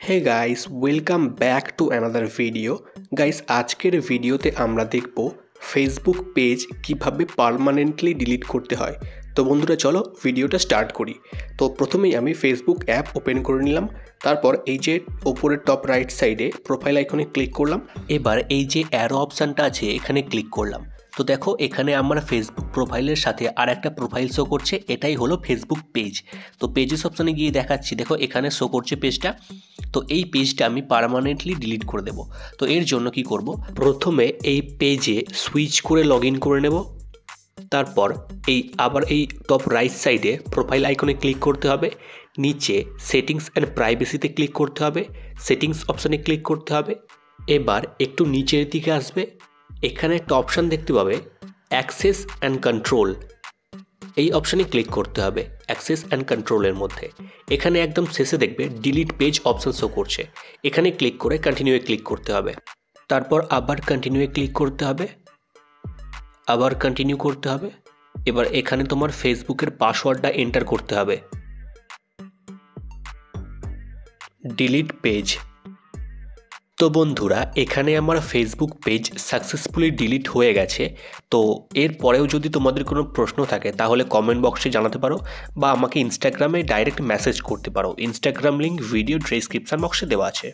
Hey guys, welcome back to another video. Guys, আজকের ভিডিওতে আমরা দেখব ফেসবুক পেজ কিভাবে পার্মানেন্টলি ডিলিট করতে হয়। তো বন্ধুরা, চলো ভিডিওটা স্টার্ট করি। তো প্রথমেই আমি ফেসবুক অ্যাপ ওপেন করে নিলাম। তারপর এই যে ওপরের টপ রাইট সাইডে প্রোফাইল আইকনে ক্লিক করলাম। এবার এই যে অ্যারো অপশানটা আছে এখানে ক্লিক করলাম। তো দেখো, এখানে আমার ফেসবুক প্রোফাইলের সাথে আর একটা প্রোফাইল শো করছে, এটাই হলো ফেসবুক পেজ। তো পেজেস অপশানে গিয়ে দেখাচ্ছি, দেখো এখানে শো করছে পেজটা। তো এই পেজটা আমি পার্মানেন্টলি ডিলিট করে দেব। তো এর জন্য কি করব, প্রথমে এই পেজে সুইচ করে লগ ইন করে নেব। তারপর আবার এই টপ রাইট সাইডে প্রোফাইল আইকনে ক্লিক করতে হবে, নিচে সেটিংস অ্যান্ড প্রাইভেসিতে ক্লিক করতে হবে, সেটিংস অপশানে ক্লিক করতে হবে। এবার একটু নিচের দিকে আসবে, এখানে একটা অপশান দেখতে পাবে অ্যাক্সেস অ্যান্ড কন্ট্রোল, এই অপশানে ক্লিক করতে হবে অ্যাক্সেস অ্যান্ড কন্ট্রোলের মধ্যে। এখানে একদম শেষে দেখবে ডিলিট পেজ অপশান শো করছে, এখানে ক্লিক করে কন্টিনিউয়ে ক্লিক করতে হবে। তারপর আবার কন্টিনিউয়ে ক্লিক করতে হবে, আবার কন্টিনিউ করতে হবে। এবার এখানে তোমার ফেসবুকের পাসওয়ার্ডটা এন্টার করতে হবে। Delete page. তো বন্ধুরা, এখানে আমার ফেসবুক পেজ সাকসেসফুলি ডিলিট হয়ে গেছে। তো এরপরেও যদি তোমাদের কোনো প্রশ্ন থাকে তাহলে কমেন্ট বক্সে জানাতে পারো, বা আমাকে ইনস্টাগ্রামে ডাইরেক্ট মেসেজ করতে পারো। ইনস্টাগ্রাম লিঙ্ক ভিডিও ডেসক্রিপশন বক্সে দেওয়া আছে।